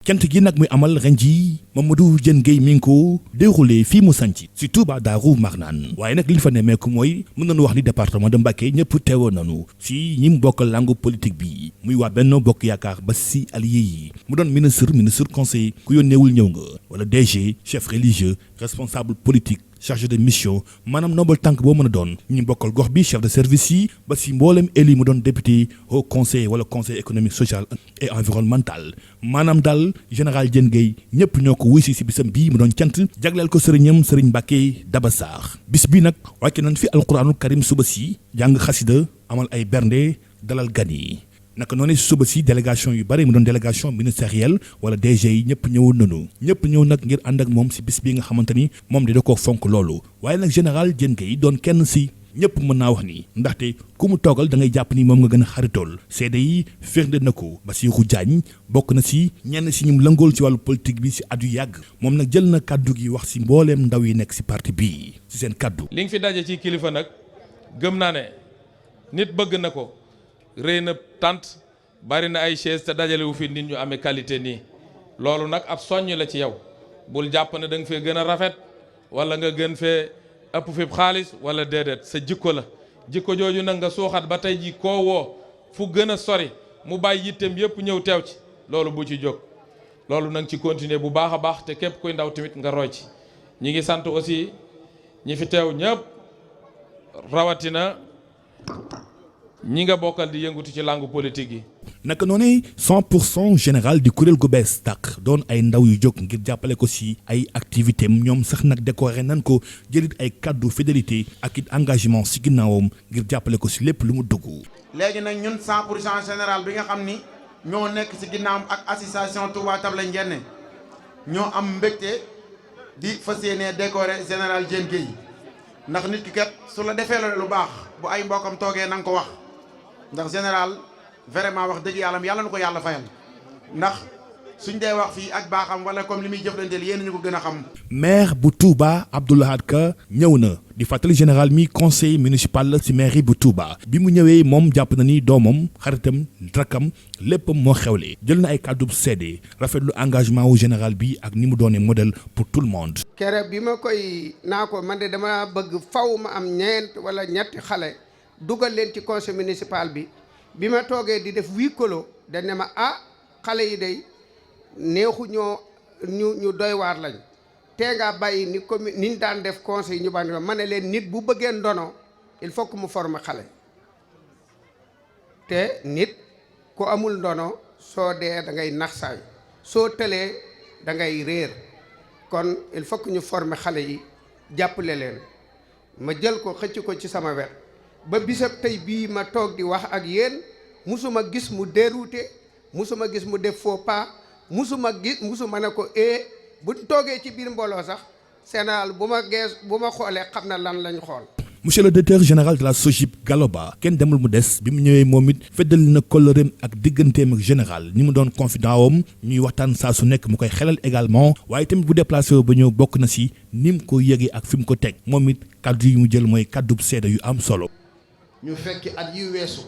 cant gi nag muy amal ren ji Mamadou Diène Gueye mi ngi ko déroulé fii mu sanc si Touba Daaru Marnaan waaye nag li fa nemmeeku mooy mën nañu wax ni département de Mbacké ñëpp teewoon nañu si ñi mu bokkal langue politique bi muy waa Benno Bokk Yaakaar ba si allié yi mu doon ministre conseiller ku yónneewul ñëw nga wala DG chef religieux responsable politique chargé de mission maanaam nombal tànk boo mën a doon ñu bokkal gox bi chef de service yi ba si mboolem élu mu doon député au conseil wala conseil économique social et environnemental maanaam daal général Diène Gueye ñëpp ñoo ko wuy si bisam bii mu doon cant jagleel ko sëriñam sëriñ Mbacké Daba Sarr bis bi nag wàcce nañ fi alquranul karim suba si jàng xasida amal ay bernde dalal gan yi naka noonu suba si délégation yu bari mu doon délégation ministérielle wala DG yi ñëpp ñëwoon nañu ñëpp ñëw nag ngir ànd ak moom si bis bi nga xamante ni moom da koo fonk loolu waaye nag général Diène Gueye doon kenn si ñëpp mën naa wax ni ndaxte ku mu toogal da ngay jàpp ni moom nga gën a xaritool seede yi firnde na ko Bassirou Diagne bokk na si ñenn si ñum lëngool ci wàllu politique bi si at yu yàgg moom nag jël na kaddu gi wax si mbooleem ndaw yi nekk si parti bii si seen kaddu. li nga fi daje ci kilifa nag gëm naa ne nit bëgg na ko. rëy na tant bari na ay chaise te dajalewu fi nit ñu amee qualité nii loolu nag ab soññ la ci yow bul jàpp ne da nga fee gën a rafet wala nga gën fee ëpp fi xaalis wala déedéet sa jikko la jikko jooju nag nga suuxat ba tey ji koo woo fu gën a sori mu bàyyi yitteem yëpp ñëw teew ci loolu bu ci jóg loolu nag ci continuer bu baax a baax te képp kuy ndaw tamit nga roy ci ñi ngi sant aussi ñi fi teew ñëpp rawatina ñi nga bokkal di yëngutu ci langue politique yi. naka noonu 100% général di kuréel gu bees tàq doon ay ndaw yu jóg ngir jàppale ko si ay activité am ñoom sax nag décoré nan ko jëlit ay kaddu fidélité ak it engagement si ginnaawam ngir jàppale ko si lépp lu mu dugg. léegi nag ñun 100% général bi nga xam ni ñoo nekk si ginnaawam ak association Touba Table Ndiéné ñoo am mbégte di fas yéene décoré général Diène Gueye ndax nit ki kat su la defee lu baax bu ay mbokkam toogee na nga ko wax. ndax général vraiment wax dëgg yàlla na ko yàlla fayal ndax suñ dee wax fii ak baaxam wala comme li muy jëflanteel yéen ñu ko gën a xam. maire bu Touba Abdou Lahad Ka ñëw na di fàttali général mi conseil municipal la si mairie bu Touba bi mu ñëwee moom jàpp na ni doomam xaritam rakkam léppam moo xewle jël na ay kàddu seede rafetlu engagement wu général bi ak ni mu doonee modèle pour tout le monde. keroog bi ma koy naa ko man de dama bëgg faw ma am ñeent wala ñetti xale. dugal leen ci conseil municipal bi ma toogee di def huis clos dañ ne ma xale yi day neexu ñu doy waar lañ tee ngaa bàyyi ni commune ni ñu daan def conseil ñu bàyyi ma ne leen nit bu bëggee ndono il faut que mu former xale te nit ku amul ndono soo dee da ngay nax saay soo tëlee da ngay réer kon il faut que ñu former xale yi jàppale leen ma jël ko xëcc ko ci sama wet ba bisab tey bii ma toog di wax ak yéen musuma gis mu dérouté musuma gis mu def faux pas musuma ne ko buñ toogee ci biir mbooloo sax général bu ma xoolee xam na lan lañ xool. monsieur le directeur général de la SOGIP Gallo Ba kenn demul mu des bi mu ñëwee moom it feddali na kóllëreem ak digganteem ak général ñi mu doon confident wam ñuy waxtaan saa su nekk mu koy xelal également waaye tamit bu déplacé ba ñëw bokk na si ni mu ko yëgee ak fi mu ko teg moom it kaddu yi mu jël mooy kaddu seede yu am solo. ñu fekki at yu weesu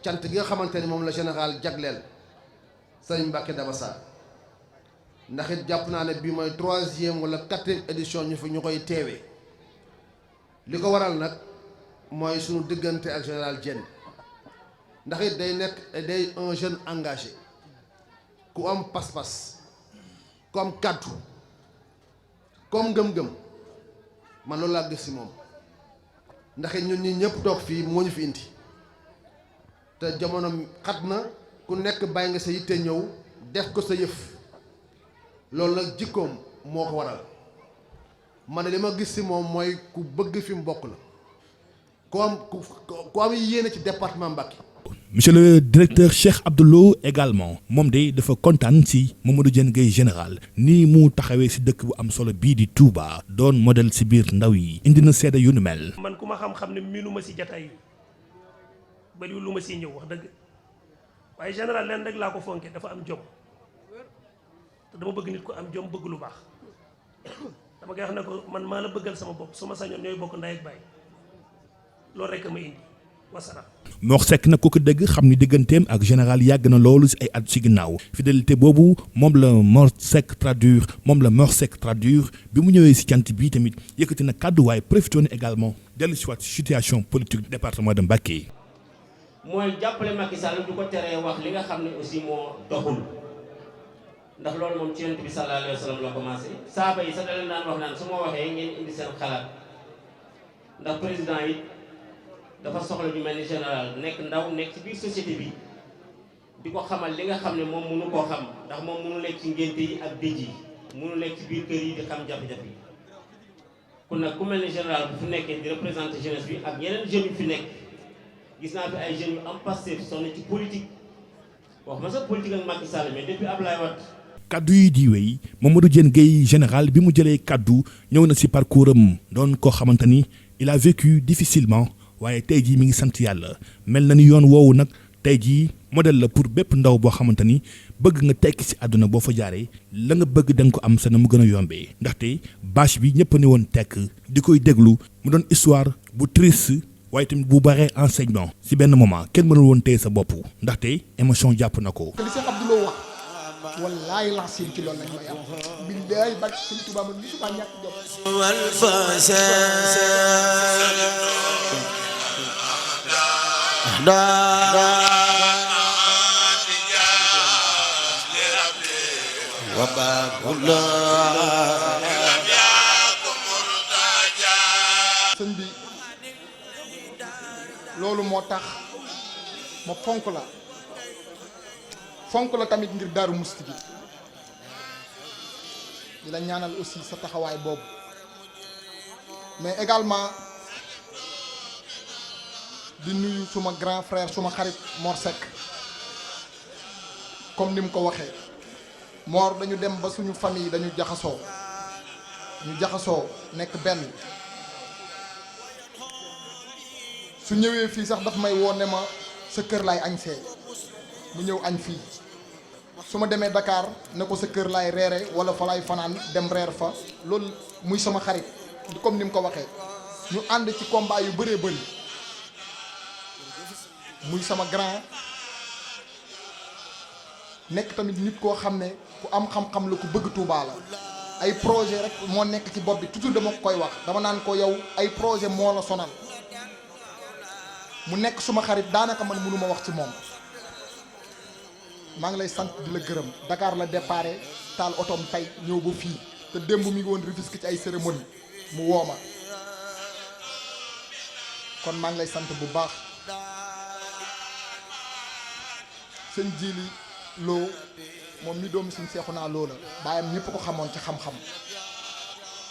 cant gi nga xamante ni moom la général jagleel sëriñ Mbacké Daba Sarr ndax it jàpp naa ne bii mooy 3e wala 4e édition ñu koy teewee li ko waral nag mooy sunu diggante ak général Diène ndax it day un jeune engagé ku am pas-pas ku am kàddu ku am ngëm-ngëm man loolu laa gis ci moom. ndax ñun ñi ñëpp toog fii moo ñu fi indi te jamono xat na ku nekk bàyyi nga sa yitte ñëw def ko sa yëf loolu nag jikkoom moo ko waral man li ma gis ci moom mooy ku bëgg fi mu bokk la ku am yéene ci département Mbacké. monsieur le directeur Cheikh Abdoulo également moom de dafa kontaan si Mamadou Diène Gueye général nii mu taxawee si dëkk bu am solo bii di Touba doon modèle si biir ndaw yi indi na seede yu nu mel. man ku ma xam-xam ne miinu ma si jataay bari lu ma si ñëw wax dëgg waaye général leen rek laa ko fonke dafa am jom te dama bëgg nit ko am jom bëgg lu baax dama koy wax ne ko man maa la bëggal sama bopp su ma sañoon ñooy bokk ndey ak baay loolu rek ma indi wasalaam. Mor Seck nag ku ko dégg xam ni digganteem ak général yàgg na loolu si ay at ci ginnaaw fidélité boobu moom la Mor Seck traduire bi mu ñëwee si cant bii tamit yëkkati na kàddu waaye profité na également dellu si waat situation politique département de Mbacké. mooy jàppale Macky Sall du ko teree wax li nga xam ne aussi moo doxul ndax loolu moom ci Yonent bi sallallahu alayhi wa sallam la commencé saaba yi sax da leen daan wax naan su ma waxee ngeen indi seen xalaat ndax président yi dafa soxla ñu mel ni général nekk ndaw nekk ci biir société bi di ko xamal li nga xam ne moom mënu koo xam ndax moom mënu nekk ci ngénte yi ak dëj yi mënu nekk ci biir kër yi di xam jafe-jafe yi kon nag ku mel ni général bu fi nekkee di représenter jeunesse bi ak yeneen jeunes yu fi nekk gis naa fi ay jeunes yu am Pastef sonn ci politique wax ma sax politique ak Macky Sall mais depuis Ablaye Wade. kaddu yi di wéy Mamadou Diène Gueye général bi mu jëlee kaddu ñëw na si parcours am doon koo xamante ni il a vécu difficilement waaye tey jii mi ngi sant yàlla mel na ni yoon woowu nag tey jii modèle la pour bépp ndaw boo xamante ni bëgg nga tekki si àdduna boo fa jaaree la nga bëgg da nga ko am sa na mu gën a yombee ndaxte bâche bi ñëpp ni woon tekk di koy déglu mu doon histoire bu triste waaye tamit bu baree enseignement si benn moment kenn mënul woon téye sa bopp ndaxte émotion jàpp na ko. li Cheikh Abdoulaye wax wallaay lancé ci loolu lañ may am billaay barke Sëñ Tuubaa man musuma ñàkk jom sëñ bi loolu moo tax ma fonk la tamit ngir Daaru Musti gi di la ñaanal aussi sa taxawaay boobu mais également di nuyu suma grand frère suma xarit Mor Seck comme ni mu ko waxee Mor dañu dem ba suñu famille dañu jaxasoo nekk benn su ñëwee fii sax daf may woo ne ma sa kër laay añ see mu ñëw añ fii su ma demee Dakar ne ko sa kër laay reere wala fa laay fanaan dem reer fa loolu muy sama xarit comme ni mu ko waxee ñu ànd ci combat yu bëree bëri muy sama grand nekk tamit nit koo xam ne ku am xam-xam la ku bëgg Touba la ay projet rek moo nekk ci bopp bi toujours dama koy wax dama naan ko yow ay projet moo la sonal mu nekk suma xarit daanaka man mënuma wax ci moom maa ngi lay sant di la gërëm Dakar la déparé taal otoom tey ñëw ba fii te démb mi ngi woon Rufisque ci ay cérémonie mu woo ma kon maa ngi lay sant bu baax sëñ Jili Lo moom mi doomi suñ seexu naa loo la bàyyam ñëpp ko xamoon ci xam-xam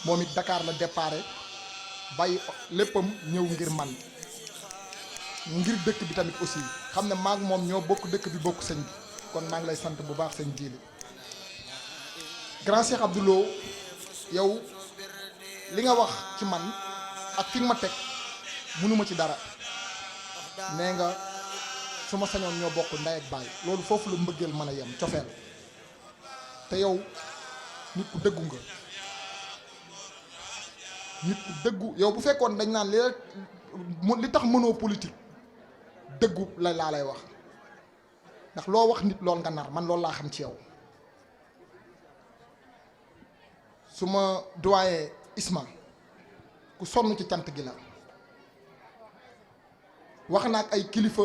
moom it Dakar la déparé bàyyi léppam ñëw ngir man ngir dëkk bi tamit aussi xam ne maag moom ñoo bokk dëkk bi bokk sëñ bi kon maa ngi lay sant bu baax sëñ Jili grand Cheikh Abdoulaye yow li nga wax ci man ak fi nga ma teg mënuma ci dara nee nga su ma sañoon ñoo bokk ndey ak baay loolu foofu la mbëggeel mën a yem cofeel te yow nit ku dëggu nga nit ku dëggu yow bu fekkoon dañ naan li tax mënoo politique dëggu la laa lay wax ndax loo wax nit lool nga nar man loolu laa xam ci yow su ma doyen Isma ku sonn ci cant gi la wax naa ak ay kilifa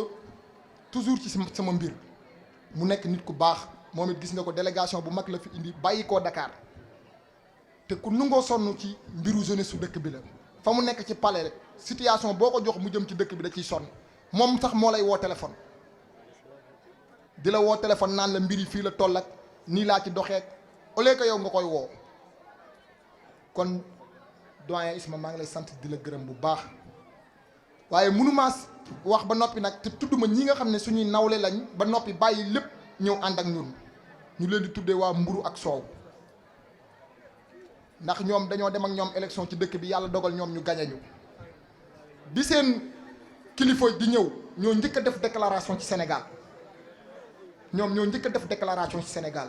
toujours ci sama mbir mu nekk nit ku baax moom it gis nga ko délégation bu mag la fi indi bàyyi koo Dakar te ku nungoo sonn ci mbiru jeunesse su dëkk bi la fa mu nekk ci palais rek situation boo ko jox mu jëm ci dëkk bi da ciy sonn moom sax moo lay woo téléphone di la woo téléphone naan la mbir yi fii la toll ak nii laa ci doxeek au lieu que yow nga koy woo kon doyen Isma maa ngi lay sant di la gërëm bu baax waaye mënumaa wax ba noppi nag te tudduma ñi nga xam ne suñuy nawle lañ ba noppi bàyyi lépp ñëw ànd ak ñun ñu leen di tuddee waa mburu ak soow ndax ñoom dañoo dem ak ñoom élection ci dëkk bi yàlla dogal ñoom ñu gañe ñu bi seen kilifa di ñëw ñoo njëkk a def déclaration ci Sénégal ñoom ñoo njëkk a def déclaration ci Sénégal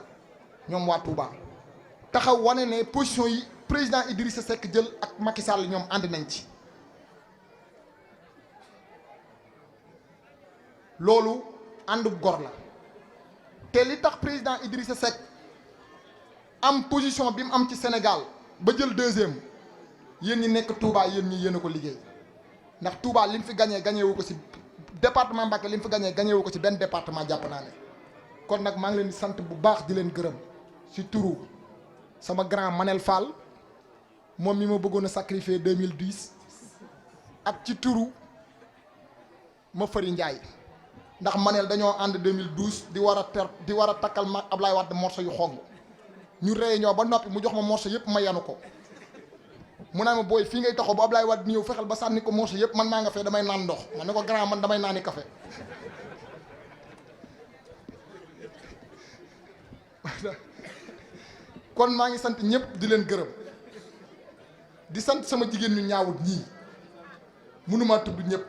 ñoom waa Touba taxaw wane ne position yi président Idrissa Seck jël ak Macky Sall ñoom ànd nañ ci loolu àndub gor la te li tax président Idrissa Seck am position bi mu am ci Sénégal ba jël deuxième yéen ñi nekk Touba yéen ñi yéen a ko liggéey ndax Touba li mu fi gagné wu ko ci département Mbacké li mu fi gagné wu ko ci benn département jàpp naa ne kon nag maa ngi leen di sant bu baax di leen gërëm ci turu sama grand Manel Fall moom mi ma bëggoon a sacrifier 2010 ak ci turu ma Fari Ndiaye ndax Manel dañoo ànd 2012 di war a takkal ma Ablaye Wade morceau yu xong ñu réunion ba noppi mu jox ma morceau yëpp ma yanu ko mu naa ma booy fii ngay taxaw ba Ablaye Wade ñëw fexeel ba sànni ko morceau yëpp man maa nga fee damay naan ndox ma ne ko grand man damay naani café kon maa ngi sant ñëpp di leen gërëm di sant sama jigéen ñu ñaawut ñii mënumaa tudd ñëpp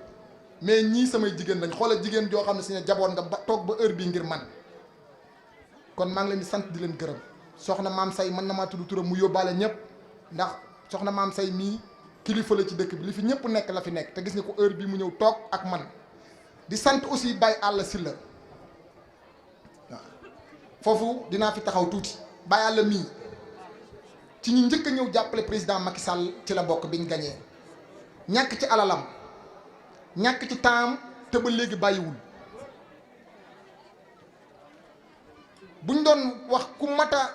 mais ñii samay jigéen lañ xoolal jigéen joo xam ne si ne jaboon nga ba toog ba heure bii ngir man kon maa ngi leen di sant di leen gërëm soxna maam say mën na maa tudd turam mu yóbbaale ñëpp ndax soxna maam say mii kilifa la ci dëkk bi li fi ñëpp nekk la fi nekk te gis nga ko heure bii mu ñëw toog ak man di sant aussi Baye Alla Sylla waaw foofu dinaa fi taxaw tuuti Baye Alla mii ci ñu njëkk a ñëw jàppale président Macky Sall ci la bokk biñ gañee ñàkk ci alalam ñàkk ci temps te ba léegi bàyyiwul buñ doon wax ku mat a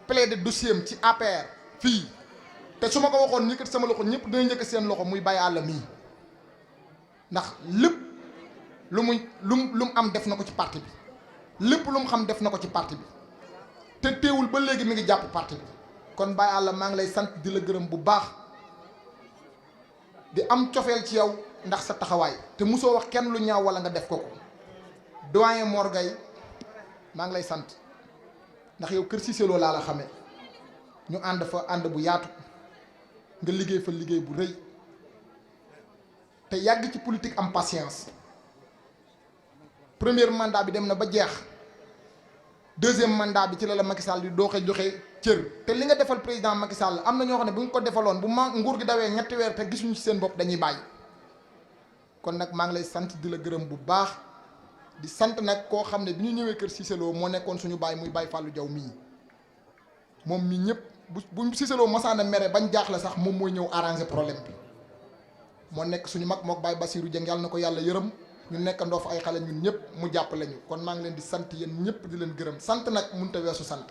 plaider dossier am ci APR fii te su ma ko waxoon ni kat sama loxo ñëpp dina njëkk seen loxo muy Baye Alla mii ndax lépp lu mu am def na ko ci parti bi lépp lu mu xam def na ko ci parti bi te teewul ba léegi mi ngi jàpp parti bi kon Baye Alla maa ngi lay sant di la gërëm bu baax di am cofeel ci yow ndax sa taxawaay te mosoo wax kenn lu ñaaw wala nga def ko ko doyen Mor Gueye maa ngi lay sant ndax yow kër Cissé Lo laa la xamee ñu ànd fa ànd bu yaatu nga liggéey fa liggéey bu rëy te yàgg ci politique am patience premier mandat bi dem na ba jeex deuxième mandat bi ci la Macky Sall di dooxe joxe cër te li nga defal président Macky Sall am na ñoo xam ne bu ñu ko defaloon bu ma nguur gi dawee ñetti weer te gisuñu ci seen bopp dañuy bàyyi kon nag maa ngi lay sant di la gërëm bu baax di sant nag koo xam ne bi ñu ñëwee kër Cissé Lo moo nekkoon suñu baay muy Baye Fallou Diaw mii moom mii ñëpp bu Cissé Lo masaana mere bañ jaaxle sax moom mooy ñëw arranger problème bi moo nekk suñu mag mook Baye Bassirou Dieng yàlla na ko yàlla yërëm ñu nekkandoo fa ay xale ñun ñëpp mu jàppale ñu kon maa ngi leen di sant yéen ñëpp di leen gërëm sant nag mënut a weesu sant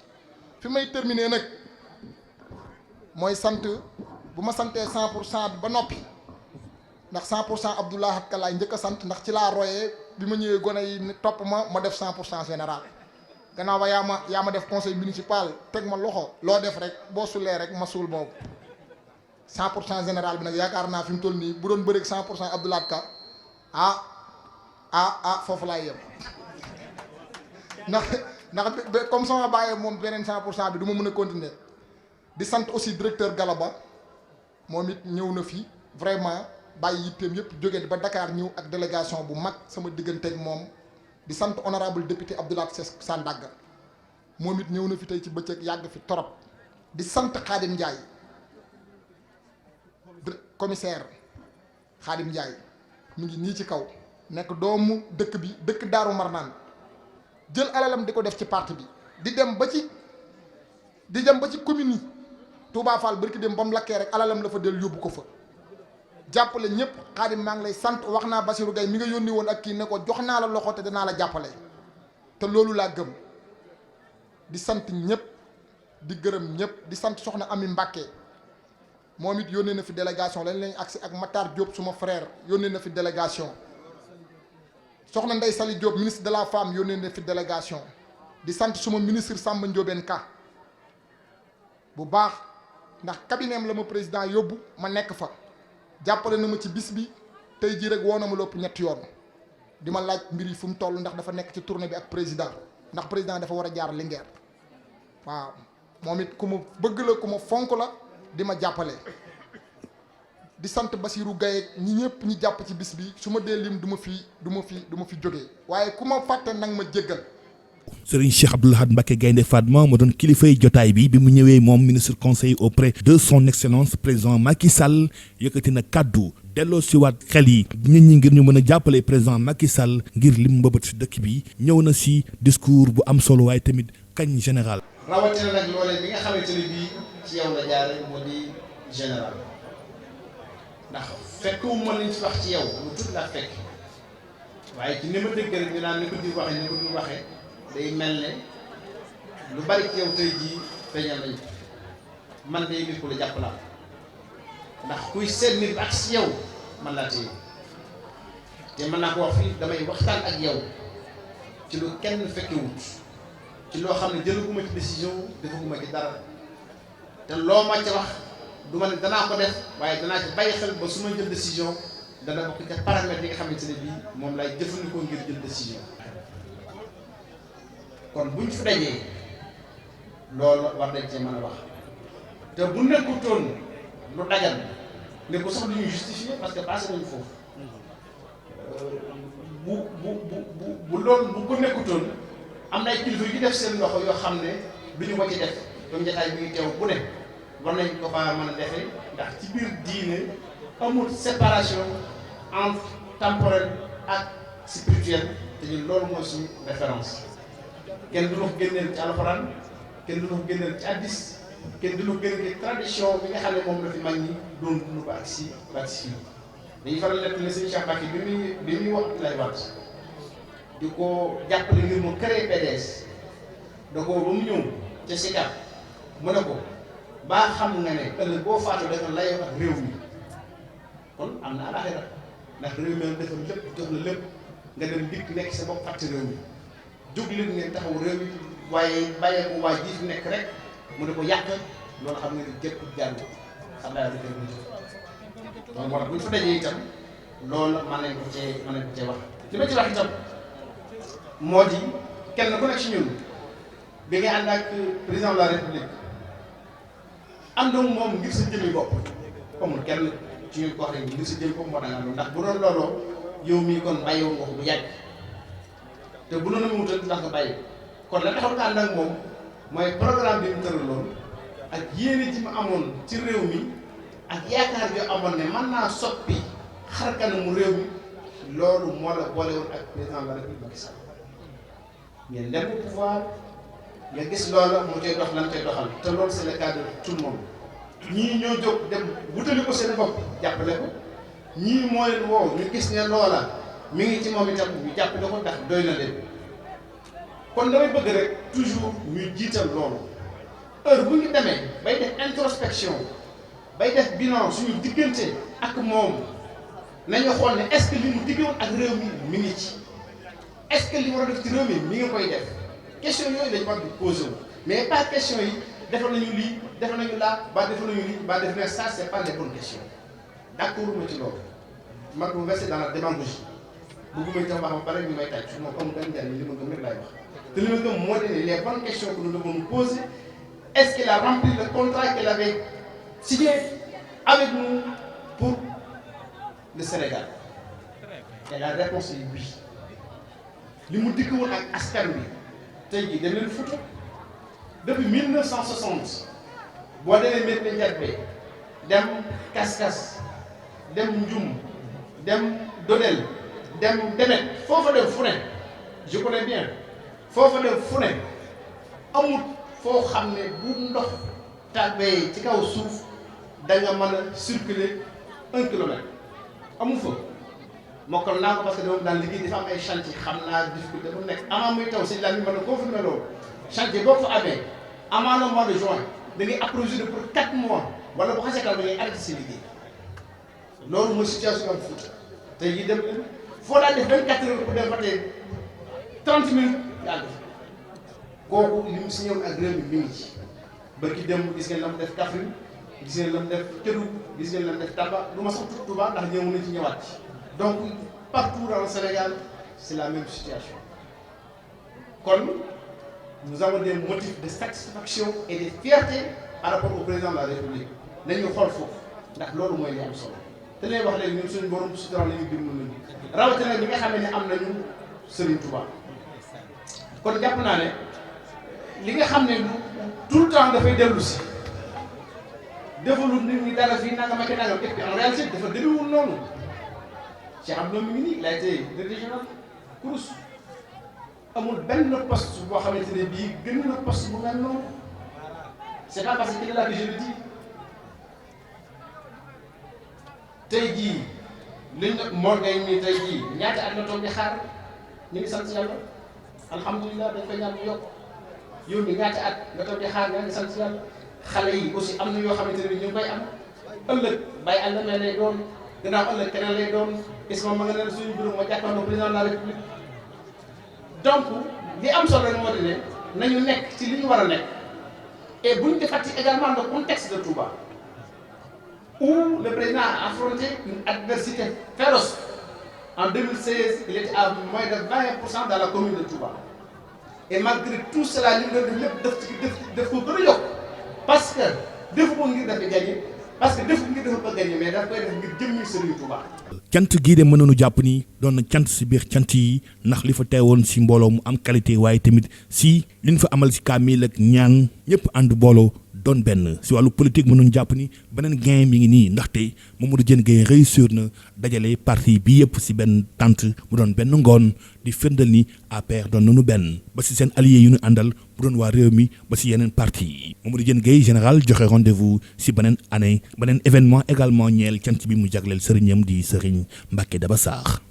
fi may terminer nag mooy sant bu ma santee 100% bi ba noppi ndax 100% Abdoulaye Ka laay njëkk a sant ndax ci laa royee bi ma ñëwee gone yi topp ma def 100% général gannaaw ba yaa ma def conseil municipal teg ma loxo loo def rek boo sulee rek ma suul boobu 100% général bi nag yaakaar naa fi mu toll nii bu doon bëreeg 100% Abdoulaye Ka foofu laay yem ndax comme sama bàyyee moom beneen 100% bi du ma mën a continuer di sant aussi directeur Galaba moom it ñëw na fi vraiment bàyyi yitteem yëpp jóge ba Dakar ñëw ak délégation bu mag sama digganteeg moom di sant honorable député Abdoulaye Sandaga moom it ñëw na fi tey ci bëccëg yàgg fi torop di sant Khadim Ndiaye commissaire Khadim Ndiaye mu ngi nii ci kaw nekk doomu dëkk bi dëkk Daaru Marnaan jël alalam di ko def ci parti bi di dem ba ci commune yi Touba Fall barki dem ba mu lakkee rek alalam la fa del yóbbu ko fa jàppale ñëpp Xaadim maa ngi lay sant wax naa Bassirou Gueye mi nga yónni woon ak kii ne ko jox naa la loxo te danaa la jàppale te loolu laa gëm di sant ñëpp di gërëm ñëpp di sant soxna Ami Mbàkke moom it yónnee na fi délégation lañ agsi ak Matar Diop suma frère yónnee na fi délégation soxna Ndeye Sali Diop ministre de la femme yónnee na fi délégation di sant suma ministre Samba Ndiobène Ka bu baax ndax cabinet am la ma président yóbbu ma nekk fa jàppale na ma ci bis bi tey jii rek woo na ma lopp ñetti yoon di ma laaj mbir yi fu mu toll ndax dafa nekk ci tournée bi ak président ndax président dafa war a jaar Linguère waaw moom it ku ma bëgg la ku ma fonk la di ma jàppale di sant Bassirou Gueye ñi ñëpp ñi jàpp ci bis bi su ma dee lim du ma fi jógee waaye ku ma fàtte nag ma jéggal. Serigne Cheikh Abdou Lahad Mbacké Gaïndé Fatma moo doon kilifay jotaay bi mu ñëwee moom ministre conseiller auprès de son excellence président Macky Sall yëkkati na kaddu delloo siwaat xel yi nit ñi ngir ñu mën a jàppale président Macky Sall ngir lim mbëbët si dëkk bi ñëw na si discours bu am solo waaye tamit kañ général. rawatina nag loolee bi nga xamante ne bii ci yow la jaare moo di général ndax fekku mën nañ ci wax ci yow lu tudd laa fekk waaye ci ni ma dégg rek ñu naan ni ko di waxee ni ko di waxee day mel ne lu bari ci yow tey jii feeñal nañu man day nit ku la jàpp laa ndax kuy seet nit ak si yow man laa téye te mën naa ko wax fii damay waxtaan ak yow ci lu kenn fekkewut ci loo xam ne jëlaguma ci décision defaguma ci dara te loo ma ci wax du ma ne danaa ko def waaye danaa ci bàyyi xel ba su ma jël décision dana bokk ca paramètres yi nga xamante ne bii moom lay jëfandikoo ngir jël décision kon buñ fi dajee loolu war nañ cee mën a wax te bu nekkutoon lu dagal ne ko sax lu ñuy justifier parce que passé nañu foofu bu loolu bu ko nekkutoon am na ay kilifa yu def seen loxo yoo xam ne duñu ko ci def comme jotaay bi ngi teew bu ne war nañ ko faa mën a defee ndax ci biir diine amul séparation entre temporel ak spirituel te ñun loolu mooy suñu référence kenn du ñu ko génneel ci alxuraan kenn du ñu ko génneel ci hadiis kenn du ñu ko génneel ci tradition bi nga xam ne moom la fi mag ñi doon dund ba ak si fii dañuy faral di ne sëñ Cheikh Mbacké bi muy wax Abdoulaye Wade di ko jàppale ngir mu créé PDS da ko ba mu ñëw ca Sicap mu ne ko baa xam nga ne ëllëg boo faatu da nga layoo ak réew mi kon am na alaxira ndax réew mi defal lépp jox la lépp nga dem dikk nekk sa bopp fàtte réew mi jóg leen ngeen taxaw réew mi waaye bàyyee ko waa ji fi nekk rek mu ne ko yàq loolu xam nga ni jëpp jàll xam naa dafay bu donc moo tax bu ñu fa dajee itam loolu mën nañ ko cee wax li ma ci wax itam moo di kenn ku nekk ci ñun bi nga ànd ak président de la république ànd ak moom ngir sa jëmmi bopp amul kenn ci ñun ko wax rek ngir sa jëmmi bopp moo tax nga àndoon ndax bu doon looloo yow mii kon bàyyiwoon nga ko bu yàgg te bu doon mu wutal ndax nga bàyyi kon la taxaw nga ànd ak moom mooy programme bi mu tëraloon ak yéene ji mu amoon ci réew mi ak yaakaar bi amoon ne mën naa soppi xar kanamu réew mi loolu moo la boole woon ak président de la république Macky Sall ngeen dem au pouvoir nga gis loola mu koy dox lan koy doxal te loolu c'est le cas de tout le monde ñii ñoo jóg dem wutali ko seen bopp jàppale ko ñii moo leen woow ñu gis ne loola mi ngi ci moom itam ñu jàppale ko ndax doy na leen kon damay bëgg rek toujours ñuy jiital loolu heure bu ñu demee bay def introspection bay def bilan suñu diggante ak moom nañu xool ne est-ce que li mu diggoon ak réew mi ngi ci est-ce que li war a def ci réew mi ngi koy def question yooyu dañu war di posé wu mais pas question yi defal nañu lii defal nañu laa ba defal nañu lii ba def ne ça c'est pas les bonnes questions d'accord ma ci loolu mag mu versé dans la démagogie bëgguma itam wax ba pare ñu may tàcc moom amul benn njariñ li ma gëm rek laay wax te li ma gëm moo di ne les bonnes questions que nous devons nous poser est-ce qu'il a rempli le contrat qu'il avait signé avec nous pour le Sénégal et la réponse est oui li mu dikk woon ak askan bi tey jii dem leen Fouta depuis 1960 boo demee Medina Ndiaye dem Kaskas dem Ndioum dem Dodel dem Demet foofa dem fu ne je connais bien foofa dem fu ne amul foo xam ne bu ndox tàbbee ci kaw suuf da nga mën a circuler 1 kilomètre amul fa mokkal naa ko parce que dama daan liggéey dafa am ay chantier xam naa difficulté bu nekk avant muy taw si la mi mën a confirmer loolu chantier boo fa amee avant le mois de juin da ngay approvisionné pour 4 mois wala bu xasee kaw da ngay arrêté si liggéey loolu mooy situation am Fouta tey jii dem foo daan def 24 heures pour dem fa tey 30 minutes yaa def kooku li mu signé woon ak réew mi ngi ci barki dem gis ngeen la mu def Kaffrine gis ngeen la mu def Kédougou gis ngeen la mu def Tamba lu ma sax Touba ndax ñëw na ci ñëwaat ci donc partout dans le Sénégal c'est la même situation kon nous avons des motifs de satisfaction et de fierté par rapport au président de la République nañu xool foofu ndax loolu mooy li am solo te lay wax léegi ñun suñu borom sutura la ñu dimbali nañu rawatina bi nga xam ne am nañu Serigne Touba kon jàpp naa ne li nga xam ne tout le temps dafay dellu si defalul nit ñi dara fii nangam ak nangam et puis en réalité dafa demewul noonu Cheikh Abdou mi ngi nii il a été directeur général Crous amul benn poste boo xamante ne bii gën na poste bu mel noonu c'est pas parce qu'il est là que je le dis tey jii liñ ne Mor Gueye mii tey jii ñaata at la toog di xaar ñu ngi sant yàlla alhamdulilah dañ koy ñaan mu yokk yow mi ñaata at nga toog di xaar yaa ngi sant yàlla xale yi aussi am na yoo xamante ne ñu ngi koy am ëllëg bàyyi àll na lay doon gannaaw ëllëg keneen lay doon est-ce que ma nga ne suñu bureau ma jàkkaarloo président de la république donc li am solo rek moo di ne nañu nekk ci li ñu war a nekk et bu ñu di fàttali également le contexte de Touba où le président a affronté une adversité féroce. En 2016, il était à moins de 20% dans la commune de Touba. Et malgré tout cela, nous devons gagner. Parce que nous devons gagner. Parce que nous devons gagner. Mais nous devons gagner sur Touba. cant gii de mënoonu jàpp ni doon na cant si biir cant yi ndax li fa teewoon si mbooloo mu am qualité waaye tamit si li ñu fa amal si kaamil ak ñaan ñëpp ànd booloo doon benn si wàllu politique mënuñ jàpp ni beneen gain mi ngi nii ndaxte Mamadou Diène Gaye réussir na dajale parti bi yëpp si benn tànt mu doon benn ngoon di firndal ni APR doon nañu benn ba si seen alliés yu ñu àndal bu doon waa réew mi ba si yeneen parti yi Mamadou Diène Gaye général joxe rendez-vous si beneen année beneen événement également ñeel cant bi mu jagleel sëriñam di Serigne Mbacké Daba Sarr